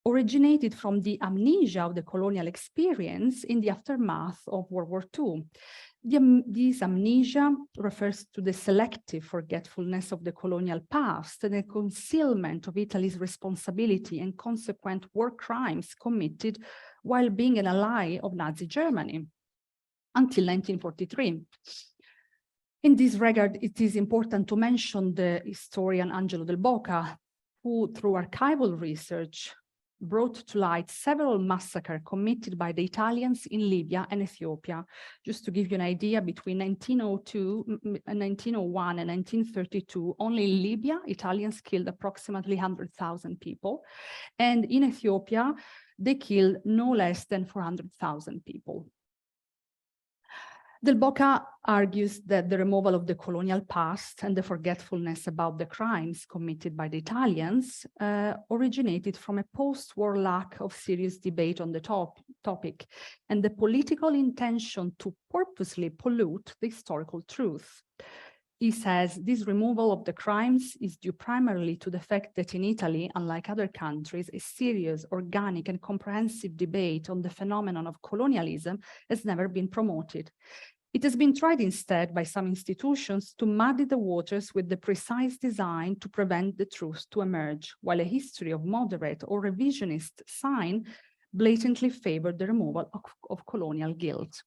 originated from the amnesia of the colonial experience in the aftermath of World War II. This amnesia refers to the selective forgetfulness of the colonial past and the concealment of Italy's responsibility and consequent war crimes committed while being an ally of Nazi Germany until 1943. In this regard, it is important to mention the historian Angelo Del Boca, who, through archival research, brought to light several massacres committed by the Italians in Libya and Ethiopia. Just to give you an idea, between 1901 and 1932, only in Libya, Italians killed approximately 100,000 people. And in Ethiopia, they killed no less than 400,000 people. Del Boca argues that the removal of the colonial past and the forgetfulness about the crimes committed by the Italians originated from a post-war lack of serious debate on the topic and the political intention to purposely pollute the historical truth. He says this removal of the crimes is due primarily to the fact that in Italy, unlike other countries, a serious, organic, and comprehensive debate on the phenomenon of colonialism has never been promoted. It has been tried instead by some institutions to muddy the waters with the precise design to prevent the truth to emerge, while a history of moderate or revisionist sign blatantly favored the removal of colonial guilt.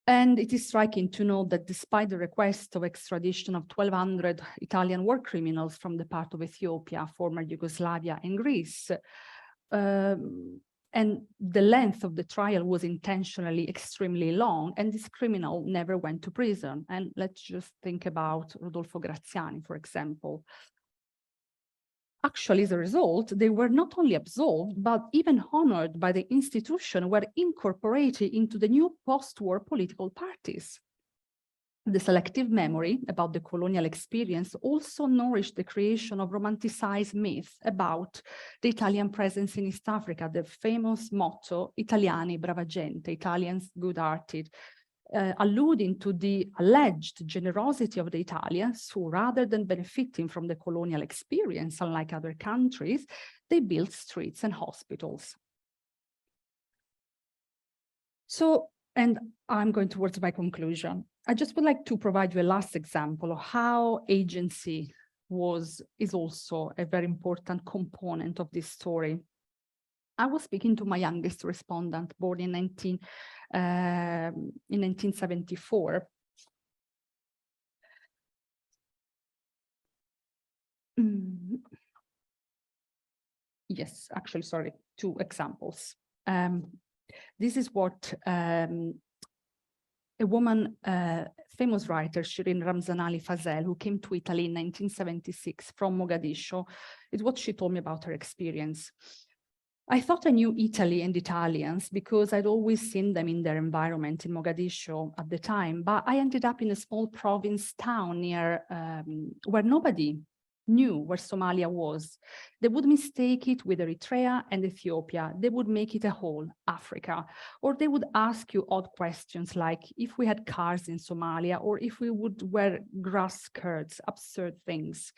And it is striking to note that despite the request of extradition of 1,200 Italian war criminals from the part of Ethiopia, former Yugoslavia, and Greece, And the length of the trial was intentionally extremely long, and this criminal never went to prison. And let's just think about Rodolfo Graziani, for example. Actually, as a result, they were not only absolved, but even honored by the institution, were incorporated into the new post-war political parties. The selective memory about the colonial experience also nourished the creation of romanticized myths about the Italian presence in East Africa, the famous motto, Italiani brava gente, Italians good-hearted, alluding to the alleged generosity of the Italians who, rather than benefiting from the colonial experience, unlike other countries, they built streets and hospitals. So, and I'm going towards my conclusion. I just would like to provide you a last example of how agency is also a very important component of this story. I was speaking to my youngest respondent, born in 1974. Yes, actually, sorry, 2 examples. This is what a woman, famous writer, Shirin Ramzanali Fazel, who came to Italy in 1976 from Mogadishu, is what she told me about her experience. I thought I knew Italy and Italians because I'd always seen them in their environment in Mogadishu at the time, but I ended up in a small province town near where nobody knew where Somalia was. They would mistake it with Eritrea and Ethiopia. They would make it a whole Africa. Or they would ask you odd questions like if we had cars in Somalia or if we would wear grass skirts, absurd things.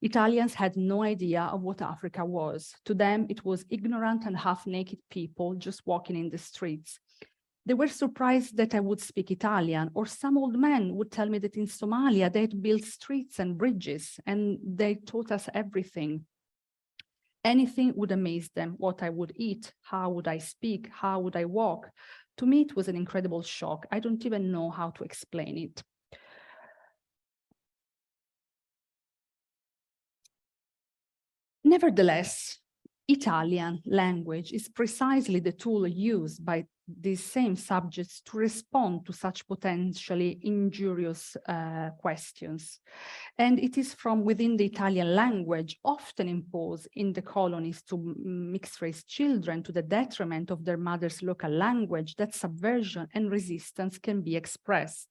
Italians had no idea of what Africa was. To them, it was ignorant and half-naked people just walking in the streets. They were surprised that I would speak Italian, or some old men would tell me that in Somalia they had built streets and bridges and they taught us everything. Anything would amaze them, what I would eat, how would I speak, how would I walk. To me, it was an incredible shock. I don't even know how to explain it. Nevertheless, Italian language is precisely the tool used by these same subjects to respond to such potentially injurious questions. And it is from within the Italian language, often imposed in the colonies to mixed-race children to the detriment of their mother's local language, that subversion and resistance can be expressed.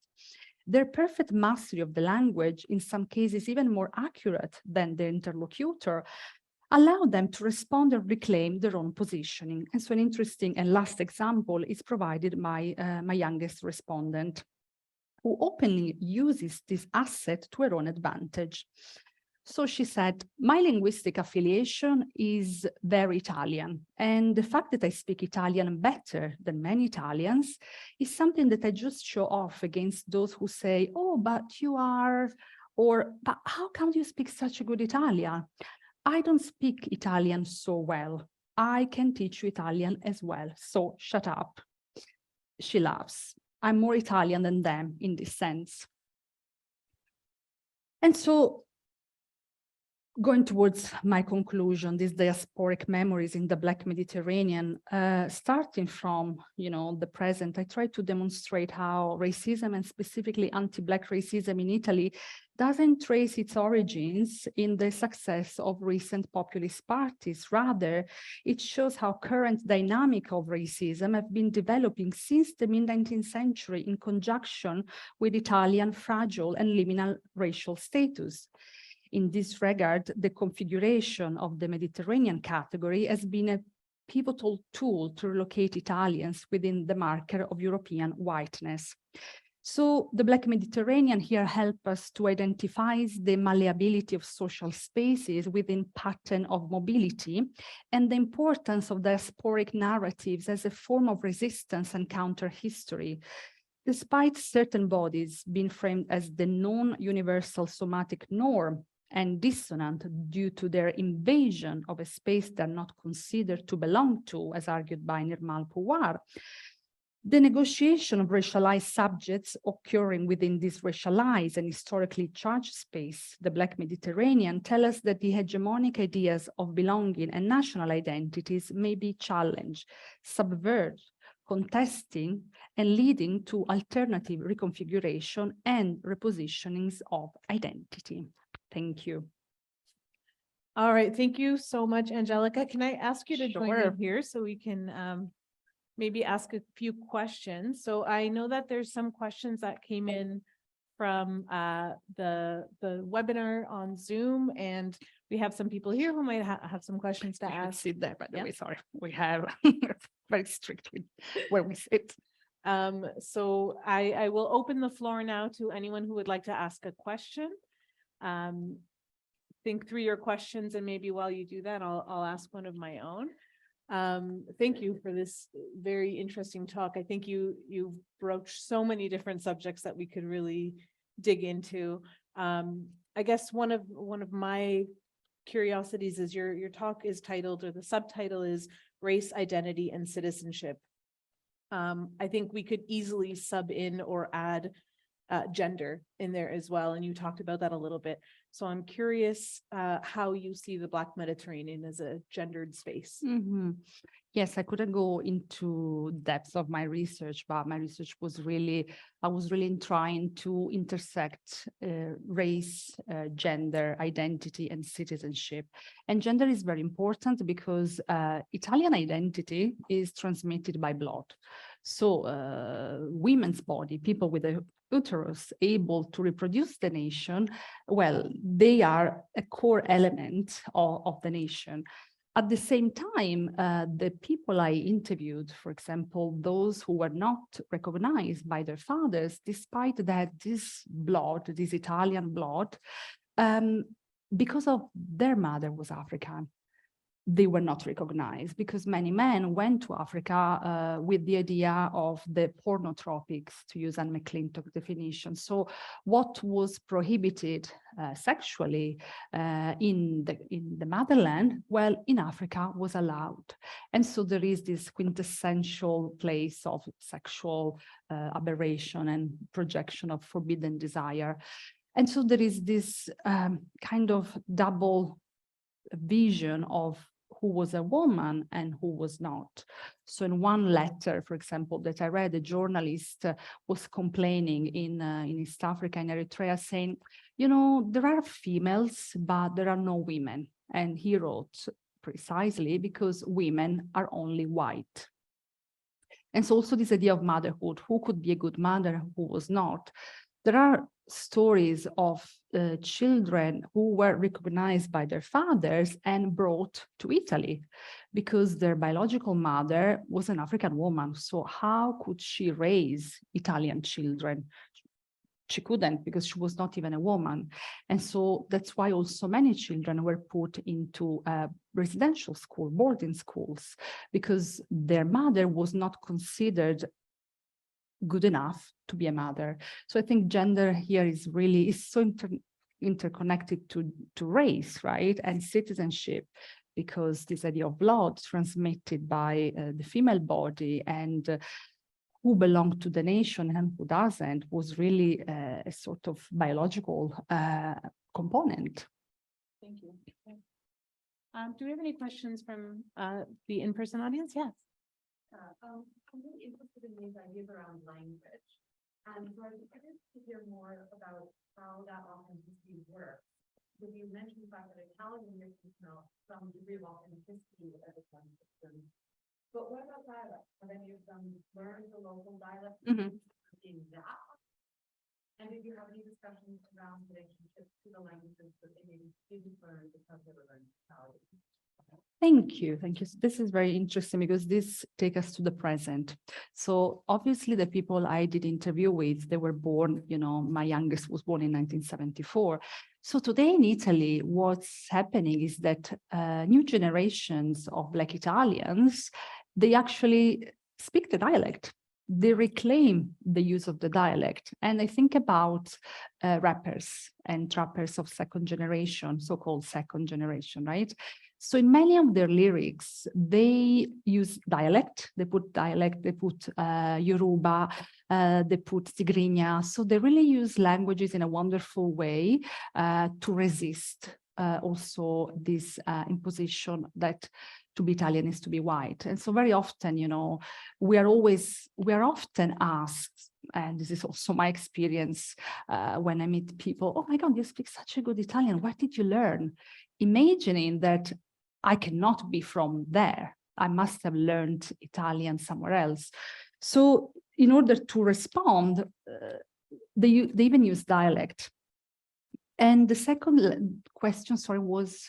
Their perfect mastery of the language, in some cases even more accurate than their interlocutor, allow them to respond and reclaim their own positioning. And so an interesting and last example is provided by my youngest respondent, who openly uses this asset to her own advantage. So she said, my linguistic affiliation is very Italian, and the fact that I speak Italian better than many Italians is something that I just show off against those who say, oh, but you are, or but how come you speak such a good Italian? I don't speak Italian so well. I can teach you Italian as well, so shut up. She laughs. I'm more Italian than them in this sense. And so, going towards my conclusion, these diasporic memories in the Black Mediterranean, starting from, the present, I try to demonstrate how racism and specifically anti-Black racism in Italy doesn't trace its origins in the success of recent populist parties. Rather, it shows how current dynamic of racism have been developing since the mid-19th century in conjunction with Italian fragile and liminal racial status. In this regard, the configuration of the Mediterranean category has been a pivotal tool to relocate Italians within the marker of European whiteness. So the Black Mediterranean here help us to identify the malleability of social spaces within pattern of mobility and the importance of diasporic narratives as a form of resistance and counter-history. Despite certain bodies being framed as the non-universal somatic norm and dissonant due to their invasion of a space they're not considered to belong to, as argued by Nirmal Pawar, The negotiation of racialized subjects occurring within this racialized and historically charged space, the Black Mediterranean, tell us that the hegemonic ideas of belonging and national identities may be challenged, subverted, contesting, and leading to alternative reconfiguration and repositionings of identity. Thank you. All right, thank you so much, Angelica. Can I ask you to join Sure. me here so we can maybe ask a few questions? So I know that there's some questions that came in from the webinar on Zoom, and we have some people here who might have some questions to I should ask. sit there, by the Yeah. way, sorry. We have very strict with where we sit. So I will open the floor now to anyone who would like to ask a question. Think through your questions, and maybe while you do that, I'll ask one of my own. Thank you for this very interesting talk. I think you broached so many different subjects that we could really dig into. I guess one of my curiosities is your talk is titled, or the subtitle is Race, Identity, and Citizenship. I think we could easily sub in or add gender in there as well, and you talked about that a little bit. So I'm curious how you see the Black Mediterranean as a gendered space. Yes, I couldn't go into depths of my research, but my research was I was really trying to intersect race, gender, identity, and citizenship. And gender is very important because Italian identity is transmitted by blood. So women's body, people with a uterus able to reproduce the nation, well, they are a core element of the nation. At the same time, the people I interviewed, for example, those who were not recognized by their fathers, despite that this blood, this Italian blood, because of their mother was African, they were not recognized, because many men went to Africa with the idea of the pornotropics, to use Anne McClintock definition. So what was prohibited sexually in the motherland, well, in Africa was allowed. And so there is this quintessential place of sexual aberration and projection of forbidden desire. And so there is this kind of double vision of who was a woman and who was not. So in one letter, for example, that I read, a journalist was complaining in East Africa, in Eritrea, saying, you know, there are females, but there are no women. And he wrote precisely because women are only white. And so also this idea of motherhood, who could be a good mother, who was not. There are stories of children who were recognized by their fathers and brought to Italy because their biological mother was an African woman. So how could she raise Italian children? She couldn't, because she was not even a woman. And so that's why also many children were put into residential school, boarding schools, because their mother was not considered good enough to be a mother. So I think gender here is really so interconnected to race, right? And citizenship, because this idea of blood transmitted by the female body and who belonged to the nation and who doesn't was really a sort of biological component. Thank you. Do we have any questions from the in-person audience? Yes. I'm really interested in these ideas around language. And so I was curious to hear more about how that authenticity works. Because you mentioned the fact that Italian mixes now some degree of authenticity as a system. But what about dialect? Have any of them learned the local dialect in that? And did you have any discussions around relationships to the languages that they maybe didn't learn because they were learning Italian? Thank you. Thank you. This is very interesting because this takes us to the present. So obviously the people I did interview with, they were born, you know, my youngest was born in 1974. So today in Italy, what's happening is that new generations of Black Italians, they actually speak the dialect. They reclaim the use of the dialect. And I think about rappers and trappers of second generation, so-called second generation, right? So in many of their lyrics, they use dialect, they put Yoruba, they put Tigrinya. So they really use languages in a wonderful way to resist also this imposition that to be Italian is to be white. And so very often, you know, we are often asked, and this is also my experience when I meet people, oh my God, you speak such a good Italian, where did you learn? Imagining that I cannot be from there. I must have learned Italian somewhere else. So in order to respond, they even use dialect. And the second question, sorry, was?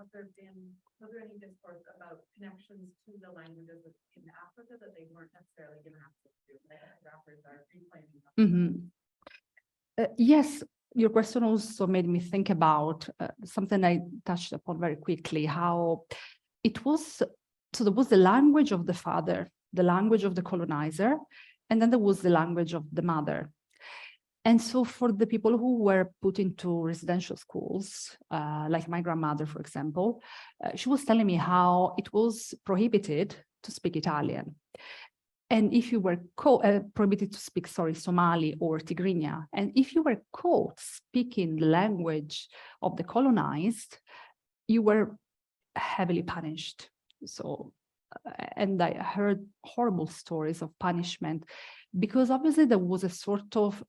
Was there any discourse about connections to the languages in Africa that they weren't necessarily given access to? Like rappers are reclaiming. Yes, your question also made me think about something I touched upon very quickly, how it was, so there was the language of the father, the language of the colonizer, and then there was the language of the mother. And so for the people who were put into residential schools, like my grandmother, for example, she was telling me how it was prohibited to speak Italian. And if you were prohibited to speak, Somali or Tigrinya, and if you were caught speaking the language of the colonized, you were heavily punished. So, and I heard horrible stories of punishment, because obviously there was a sort of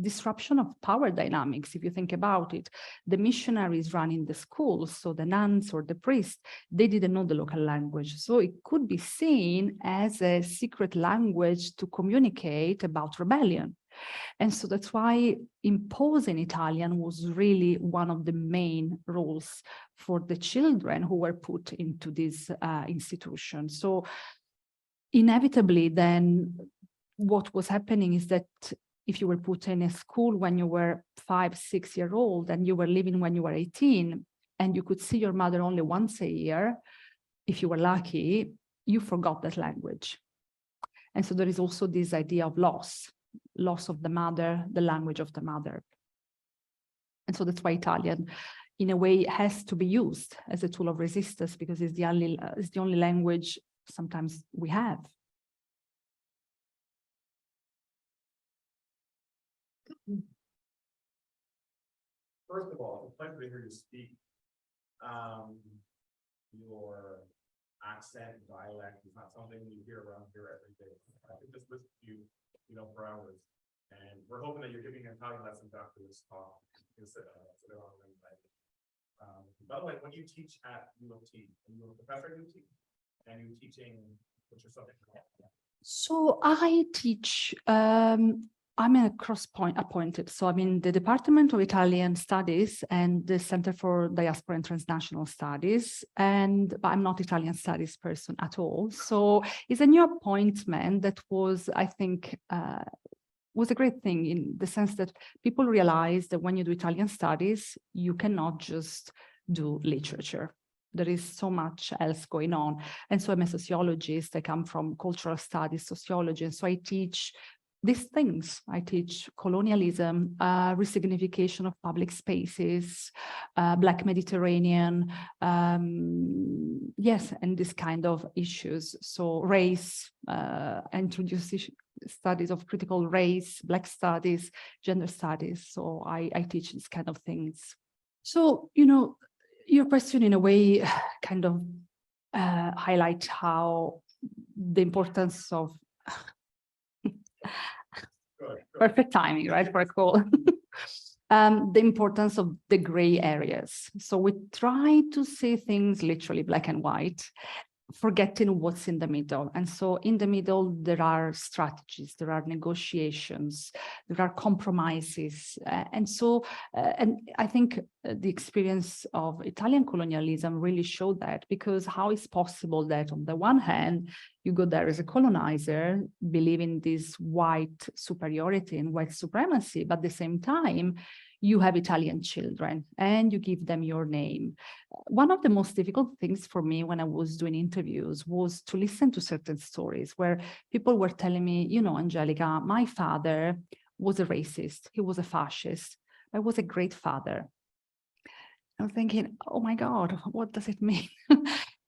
disruption of power dynamics. If you think about it, the missionaries running the schools, so the nuns or the priests, they didn't know the local language. So it could be seen as a secret language to communicate about rebellion. And so that's why imposing Italian was really one of the main rules for the children who were put into this institution. So inevitably then what was happening is that if you were put in a school when you were 5, 6 years old and you were living when you were 18 and you could see your mother only once a year, if you were lucky, you forgot that language. And so there is also this idea of loss of the mother, the language of the mother. And so that's why Italian, in a way, has to be used as a tool of resistance, because it's the only language sometimes we have. First of all, it's a pleasure to hear you speak. Your accent, dialect is not something you hear around here every day. I could just listen to you, for hours. And we're hoping that you're giving Italian lessons after this talk. By the way, when you teach at UOT, are you a professor at UOT? And you're teaching, what's your subject? So I teach, I'm a cross-point appointed. So I'm in the Department of Italian Studies and the Center for Diaspora and Transnational Studies, but I'm not Italian studies person at all. So it's a new appointment that was, I think, was a great thing in the sense that people realize that when you do Italian studies, you cannot just do literature. There is so much else going on. And so I'm a sociologist. I come from cultural studies, sociology. And so I teach these things. I teach colonialism, resignification of public spaces, Black Mediterranean, yes, and this kind of issues. So race, introduce studies of critical race, Black studies, gender studies. So I teach these kind of things. So, your question in a way kind of highlight how the importance of perfect timing, right, for a call. The importance of the gray areas. So we try to see things literally black and white, forgetting what's in the middle. And so in the middle, there are strategies, there are negotiations, there are compromises. And I think the experience of Italian colonialism really showed that, because how is possible that on the one hand, you go there as a colonizer, believing this white superiority and white supremacy, but at the same time, you have Italian children and you give them your name. One of the most difficult things for me when I was doing interviews was to listen to certain stories where people were telling me, Angelica, my father was a racist, he was a fascist, I was a great father. I'm thinking, oh my God, what does it mean?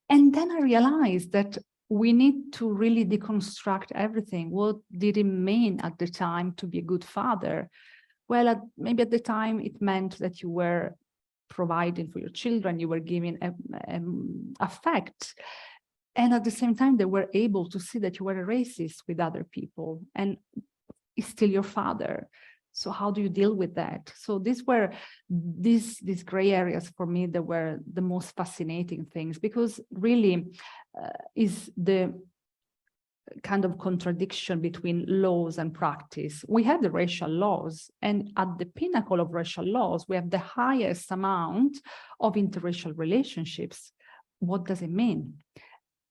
And then I realized that we need to really deconstruct everything. What did it mean at the time to be a good father? Well, maybe at the time it meant that you were providing for your children, you were giving affect. And at the same time, they were able to see that you were a racist with other people and is still your father. So how do you deal with that? So these were these gray areas for me that were the most fascinating things, because really is the kind of contradiction between laws and practice. We have the racial laws, and at the pinnacle of racial laws, we have the highest amount of interracial relationships. What does it mean?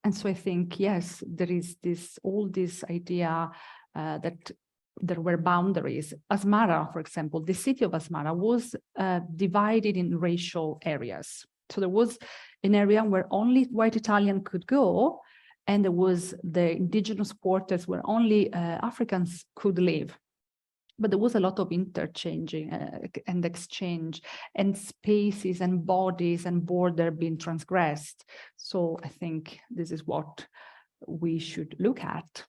And so I think, yes, there is all this idea that there were boundaries. Asmara, for example, the city of Asmara was divided in racial areas. So there was an area where only white Italian could go, and there was the indigenous quarters where only Africans could live. But there was a lot of interchanging and exchange, and spaces and bodies and border being transgressed. So I think this is what we should look at.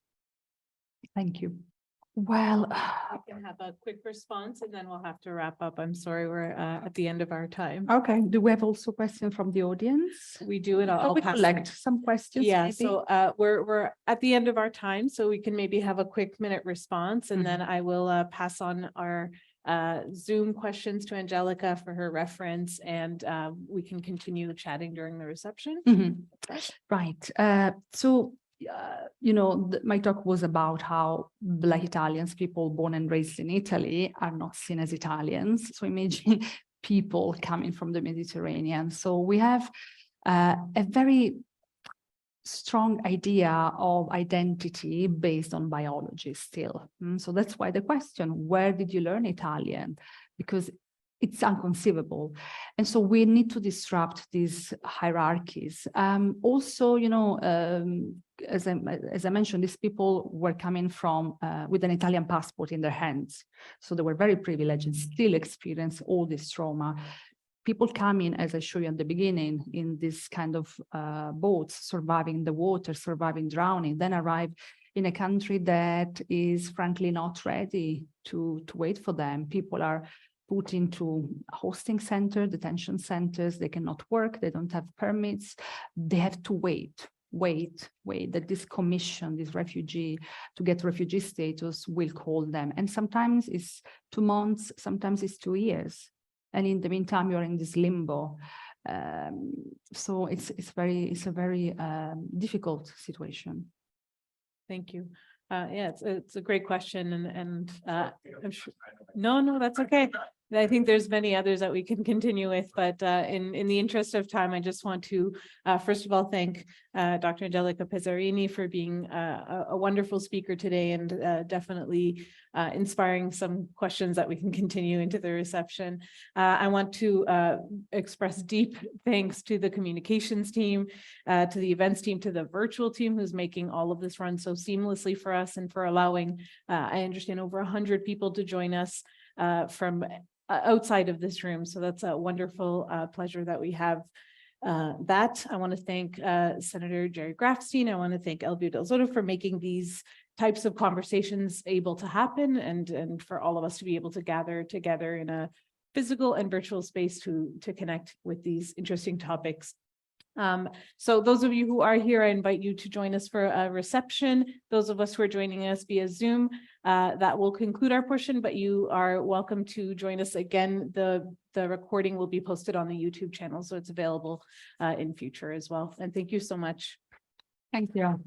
Thank you. Well, We can have a quick response and then we'll have to wrap up. I'm sorry, we're at the end of our time. okay. Do we have also questions from the audience? We do it. Shall I'll we pass. collect some questions? Yeah, maybe? so we're at the end of our time, so we can maybe have a quick minute response, and then I will pass on our Zoom questions to Angelica for her reference, and we can continue chatting during the reception. Mhm. Right. You know, my talk was about how Black Italians, people born and raised in Italy, are not seen as Italians. So imagine people coming from the Mediterranean. So we have a very strong idea of identity based on biology still. So that's why the question, where did you learn Italian? Because it's inconceivable. And so we need to disrupt these hierarchies. Also, you know, as I mentioned, these people were coming from with an Italian passport in their hands. So they were very privileged and still experience all this trauma. People coming, as I showed you at the beginning, in this kind of boats, surviving the water, surviving drowning, then arrive in a country that is frankly not ready to wait for them. People are put into hosting center, detention centers, they cannot work, they don't have permits, they have to wait that this commission, this refugee, to get refugee status will call them. And sometimes it's 2 months, sometimes it's 2 years. And in the meantime, you're in this limbo. So it's a very difficult situation. Thank you. Yeah, it's a great question, and I'm sure. No, that's okay. I think there's many others that we can continue with, but in the interest of time, I just want to first of all thank Dr. Angelica Pizzarini for being a wonderful speaker today, and definitely inspiring some questions that we can continue into the reception. I want to express deep thanks to the communications team, to the events team, to the virtual team who's making all of this run so seamlessly for us, and for allowing, I understand, over 100 people to join us from outside of this room. So that's a wonderful pleasure that we have that. I want to thank Senator Jerry Grafstein. I want to thank Elvio Del Soto for making these types of conversations able to happen, and for all of us to be able to gather together in a physical and virtual space to connect with these interesting topics. So those of you who are here, I invite you to join us for a reception. Those of us who are joining us via Zoom, that will conclude our portion, but you are welcome to join us again. The recording will be posted on the YouTube channel, so it's available in future as well. And thank you so much. Thank you.